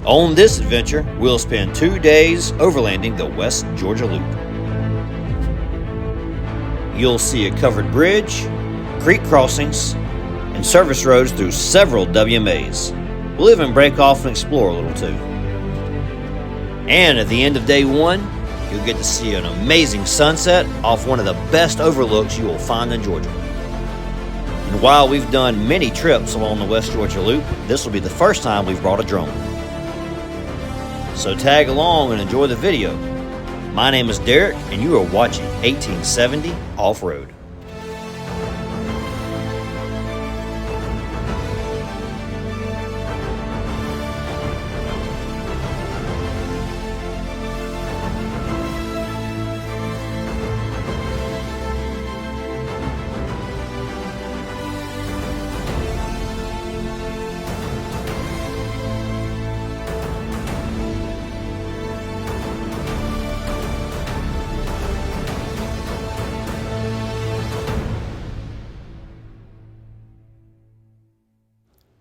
On this adventure, we'll spend 2 days overlanding the West Georgia Loop. You'll see a covered bridge, creek crossings, and service roads through several WMAs. We'll even break off and explore a little too. And at the end of day 1, you'll get to see an amazing sunset off one of the best overlooks you will find in Georgia. And while we've done many trips along the West Georgia Loop, this will be the first time we've brought a drone. So tag along and enjoy the video. My name is Derek, and you are watching 1870 Off-Road.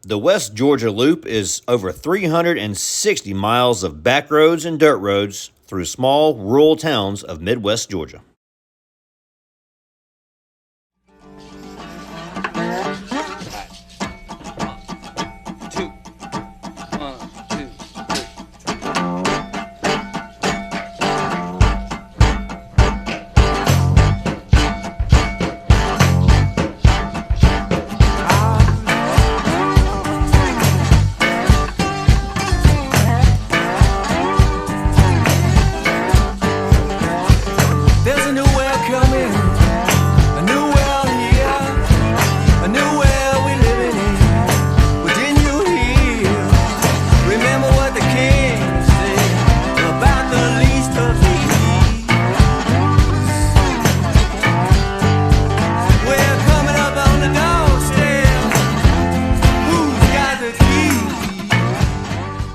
The West Georgia Loop is over 360 miles of back roads and dirt roads through small rural towns of Midwest Georgia.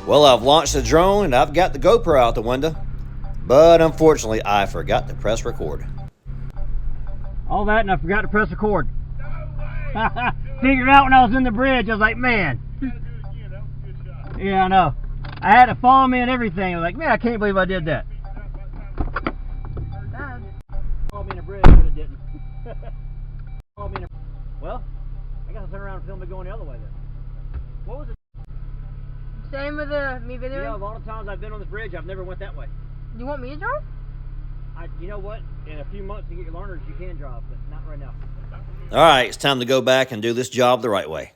Well, I've launched the drone and I've got the GoPro out the window, but unfortunately I forgot to press record. All that and I forgot to press record. No Figured out when I was in the bridge, I was like, man. Yeah, I know. I had to follow me and everything. I was like, man, I can't believe I did that. Follow me in the bridge, but it didn't. Well, I got to turn around and film it going the other way then. What was it? Same with me videoing? Yeah, of all the times I've been on this bridge, I've never went that way. You want me to drive? You know what? In a few months to get your learners, you can drive, but not right now. All right, it's time to go back and do this job the right way.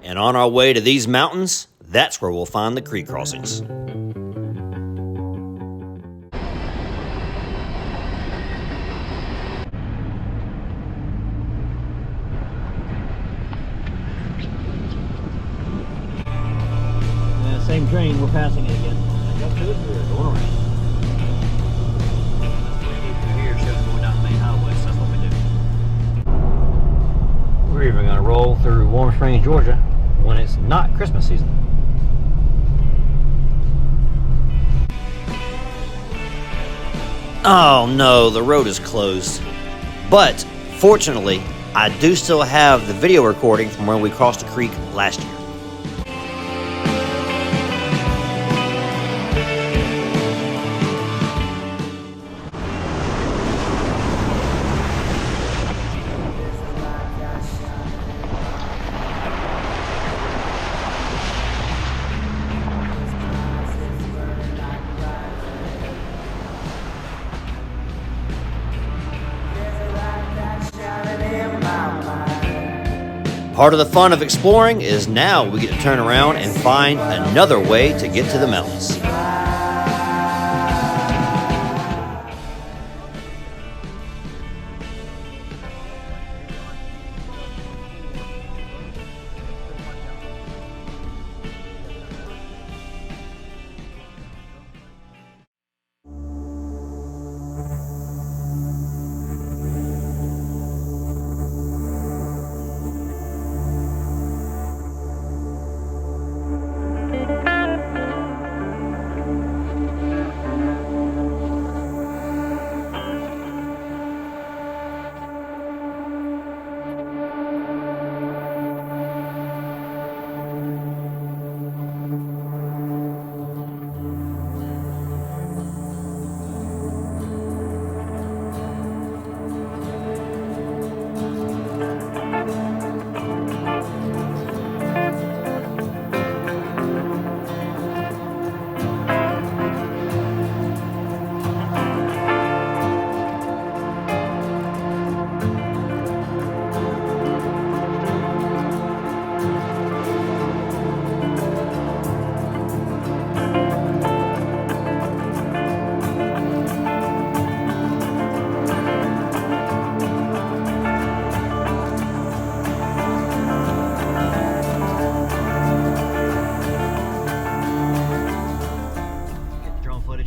And on our way to these mountains, that's where we'll find the creek crossings. Yeah, same train, we're passing it again. Up to it, we're going around. Here shows going down the main highway, so that's what we do. We're even going to roll through Warm Springs, Georgia, when it's not Christmas season. Oh no, the road is closed. But fortunately, I do still have the video recording from when we crossed the creek last year. Part of the fun of exploring is now we get to turn around and find another way to get to the mountains.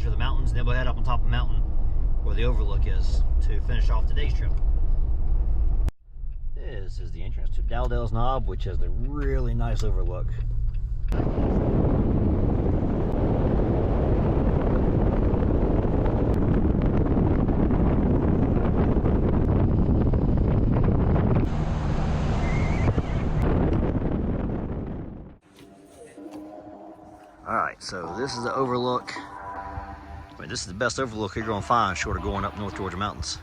For the mountains, and then we'll head up on top of the mountain where the overlook is to finish off today's trip. This is the entrance to Dowdell's Knob, which is a really nice overlook. Alright, so this is the overlook. I mean, this is the best overlook you're going to find short of going up North Georgia mountains.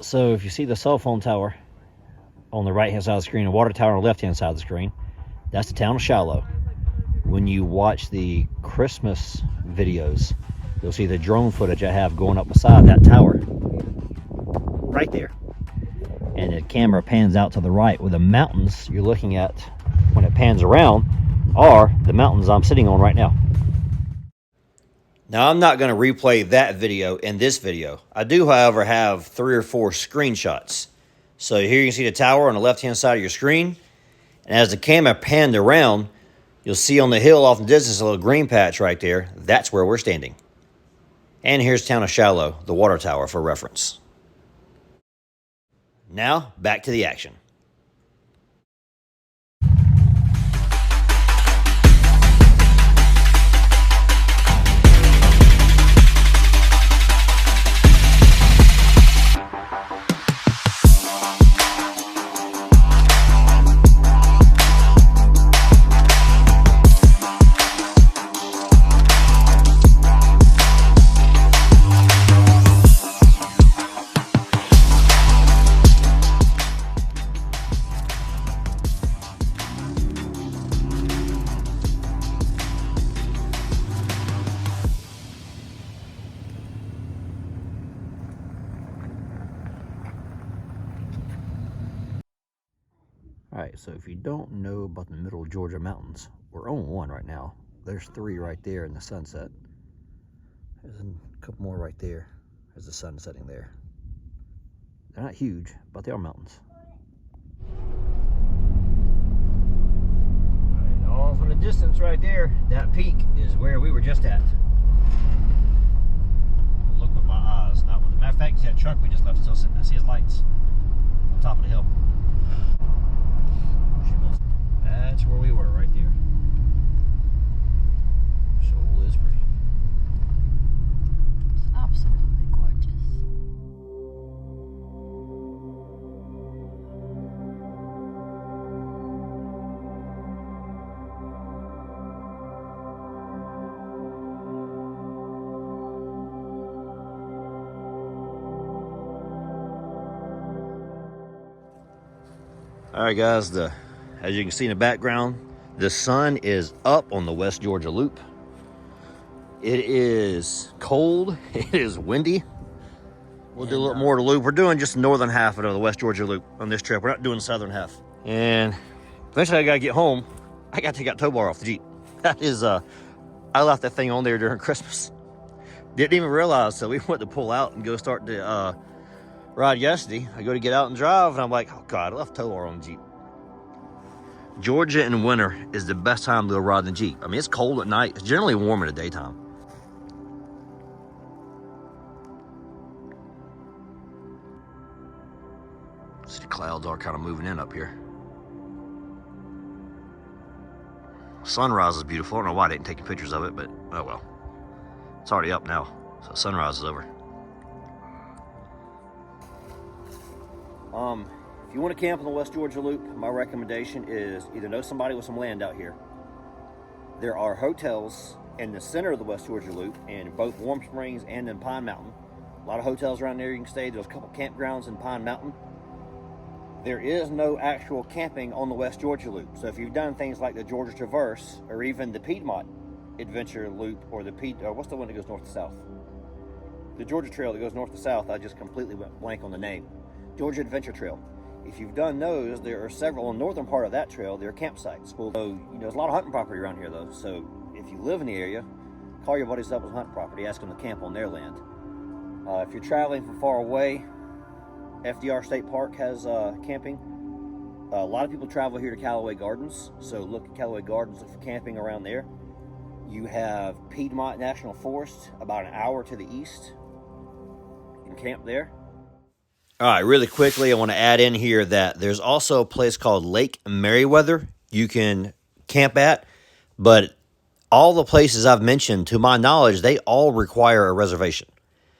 So if you see the cell phone tower on the right hand side of the screen and water tower on the left hand side of the screen, that's the town of Shiloh. When you watch the Christmas videos, you'll see the drone footage I have going up beside that tower right there, and the camera pans out to the right where the mountains you're looking at when it pans around are the mountains I'm sitting on right now. Now, I'm not going to replay that video in this video. I do, however, have 3 or 4 screenshots. So here you can see the tower on the left-hand side of your screen. And as the camera panned around, you'll see on the hill off in the distance a little green patch right there. That's where we're standing. And here's town of Shiloh, the water tower for reference. Now, back to the action. Alright, so if you don't know about the Middle Georgia mountains, we're on one right now. There's 3 right there in the sunset. There's a couple more right there as the sun setting there. They're not huge, but they are mountains. Alright, off in the distance right there, that peak is where we were just at. Look with my of fact, that truck we just left still sitting. I see his lights on top of the hill. That's where we were, right there. Shoal is pretty. It's absolutely gorgeous. All right, guys, as you can see in the background, the sun is up on the West Georgia Loop. It is cold, it is windy. We'll do a little more to the loop. We're doing just the northern half of the West Georgia Loop on this trip. We're not doing the southern half. And eventually I gotta get home. I gotta take that tow bar off the Jeep. That is, I left that thing on there during Christmas. Didn't even realize, so we went to pull out and go start the ride yesterday. I go to get out and drive, and I'm like, oh God, I left tow bar on the Jeep. Georgia in winter is the best time to go ride in the Jeep. I mean, it's cold at night. It's generally warm in the daytime. See, the clouds are kind of moving in up here. Sunrise is beautiful. I don't know why I didn't take any pictures of it, but oh well. It's already up now, so sunrise is over. If you want to camp on the West Georgia Loop, my recommendation is either know somebody with some land out here. There are hotels in the center of the West Georgia Loop in both Warm Springs and in Pine Mountain. A lot of hotels around there you can stay. There's a couple campgrounds in Pine Mountain. There is no actual camping on the West Georgia Loop. So if you've done things like the Georgia Traverse or even the Piedmont Adventure Loop or the what's the one that goes north to south? The Georgia Trail that goes north to south, I just completely went blank on the name. Georgia Adventure Trail. If you've done those, there are several on the northern part of that trail. There are campsites. Well, so, there's a lot of hunting property around here though. So if you live in the area, call your buddies up with hunting property, ask them to camp on their land. If you're traveling from far away, FDR State Park has camping. A lot of people travel here to Callaway Gardens, so look at Callaway Gardens for camping around there. You have Piedmont National Forest about an hour to the east. You can camp there. All right, really quickly, I want to add in here that there's also a place called Lake Meriwether you can camp at, but all the places I've mentioned, to my knowledge, they all require a reservation.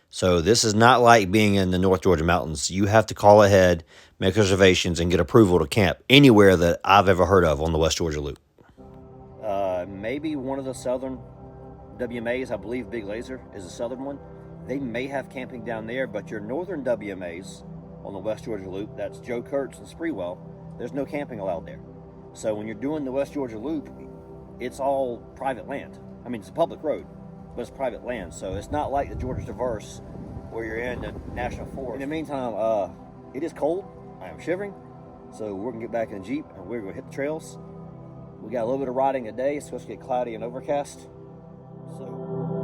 So this is not like being in the North Georgia mountains. You have to call ahead, make reservations, and get approval to camp anywhere that I've ever heard of on the West Georgia Loop. Maybe one of the southern WMAs, I believe Big Laser is a southern one. They may have camping down there, but your northern WMAs on the West Georgia Loop, that's Joe Kurtz and Spreewell, there's no camping allowed there. So when you're doing the West Georgia Loop, it's all private land. I mean, it's a public road, but it's private land. So it's not like the Georgia Traverse where you're in the National Forest. In the meantime, it is cold. I am shivering. So we're going to get back in the Jeep and we're going to hit the trails. We got a little bit of riding today. It's supposed to get cloudy and overcast. So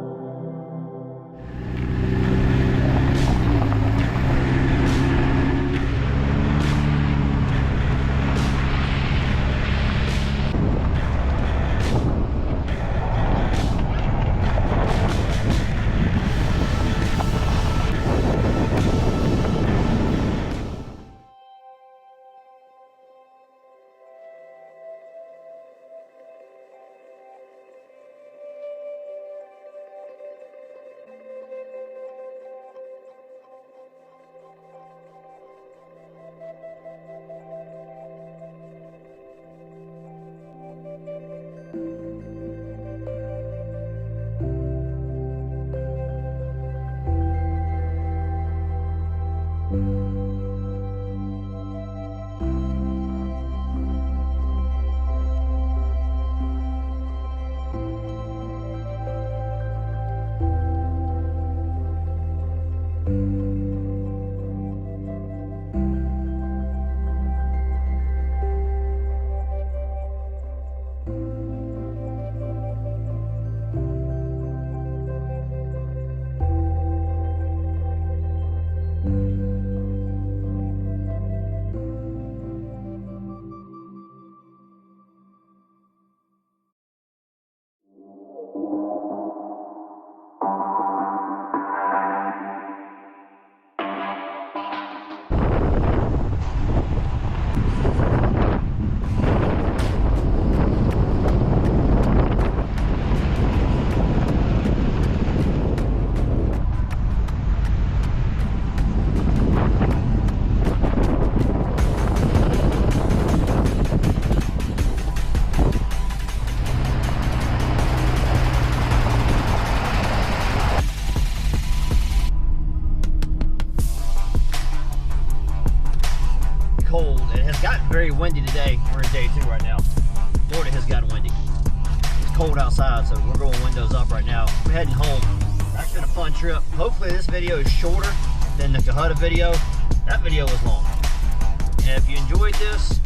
day. We're in day 2 right now. Florida has gotten windy. It's cold outside, so we're going windows up right now. We're heading home. That's been a fun trip. Hopefully this video is shorter than the Cohutta video. That video was long. And if you enjoyed this,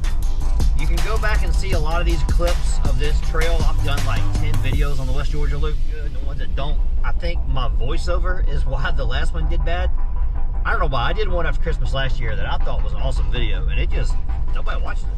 you can go back and see a lot of these clips of this trail. I've done like 10 videos on the West Georgia Loop. The ones that don't, I think my voiceover is why the last one did bad. I don't know why. I did one after Christmas last year that I thought was an awesome video, and it just, nobody watches it.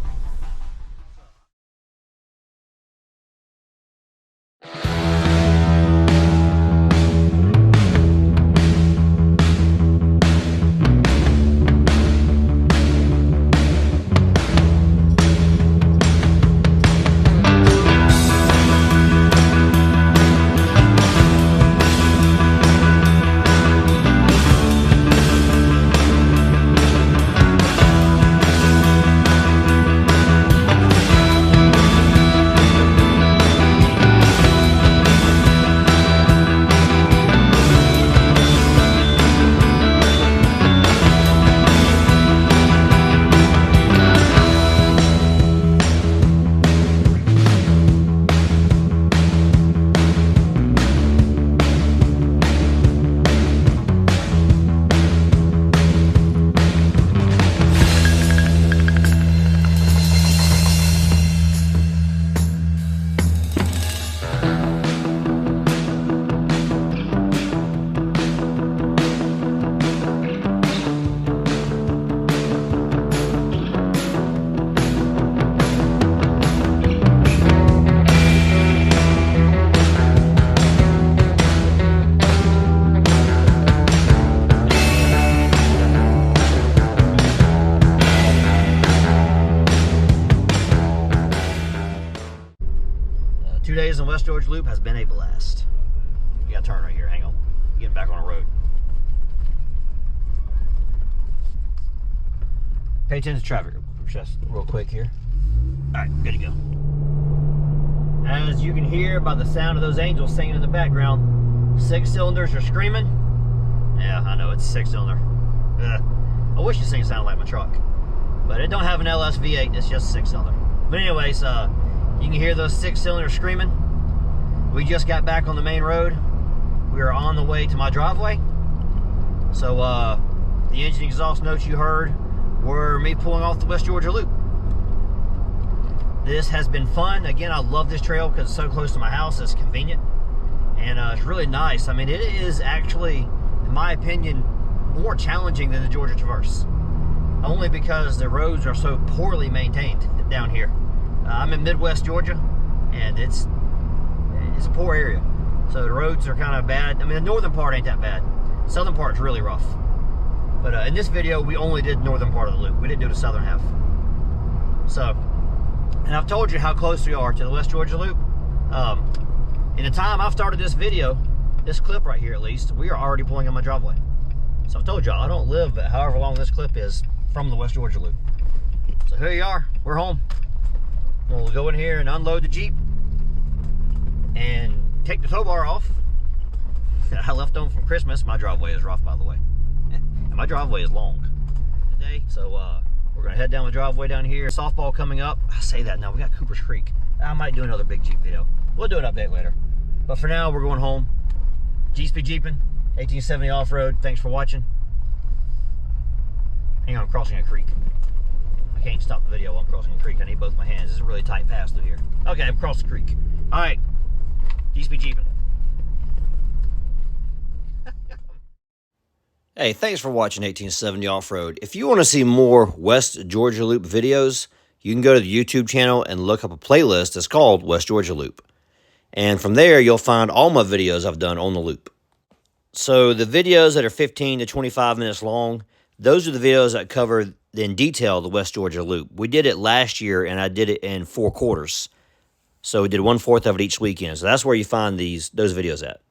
Days in West Georgia Loop has been a blast. You got to turn right here. Hang on. Getting back on the road. Pay attention to traffic just real quick here. All right, good to go. As you can hear by the sound of those angels singing in the background, 6 cylinders are screaming. Yeah, I know, it's 6-cylinder. I wish this thing sounded like my truck, but it don't have an LS V8. It's just 6-cylinder. But anyways, you can hear those 6 cylinders screaming. We just got back on the main road. We are on the way to my driveway. So the engine exhaust notes you heard were me pulling off the West Georgia Loop. This has been fun. Again, I love this trail because it's so close to my house. It's convenient. And it's really nice. I mean, it is actually, in my opinion, more challenging than the Georgia Traverse. Only because the roads are so poorly maintained down here. I'm in Midwest Georgia, and it's a poor area. So the roads are kind of bad. I mean, the northern part ain't that bad. The southern part's really rough. But in this video, we only did northern part of the loop. We didn't do the southern half. So, and I've told you how close we are to the West Georgia Loop. In the time I've started this video, this clip right here at least, we are already pulling on my driveway. So I've told y'all, I don't live however long this clip is from the West Georgia Loop. So here you are, we're home. We'll go in here and unload the Jeep and take the tow bar off that I left on from Christmas. My driveway is rough, by the way. And my driveway is long today. So we're going to head down the driveway down here. Softball coming up. I say that now. We got Cooper's Creek. I might do another big Jeep video. We'll do an update later. But for now, we're going home. G-Speed Jeeping, 1870 Off-Road. Thanks for watching. Hang on, I'm crossing a creek. I can't stop the video while I'm crossing the creek. I need both my hands. This is a really tight pass through here. Okay, I've crossed the creek. All right, G-Speed Jeeping. Hey, thanks for watching 1870 Off-Road. If you want to see more West Georgia Loop videos, you can go to the YouTube channel and look up a playlist that's called West Georgia Loop. And from there, you'll find all my videos I've done on the loop. So the videos that are 15 to 25 minutes long, those are the videos that cover in detail the West Georgia Loop. We did it last year, and I did it in 4 quarters. So we did 1/4 of it each weekend. So that's where you find those videos at.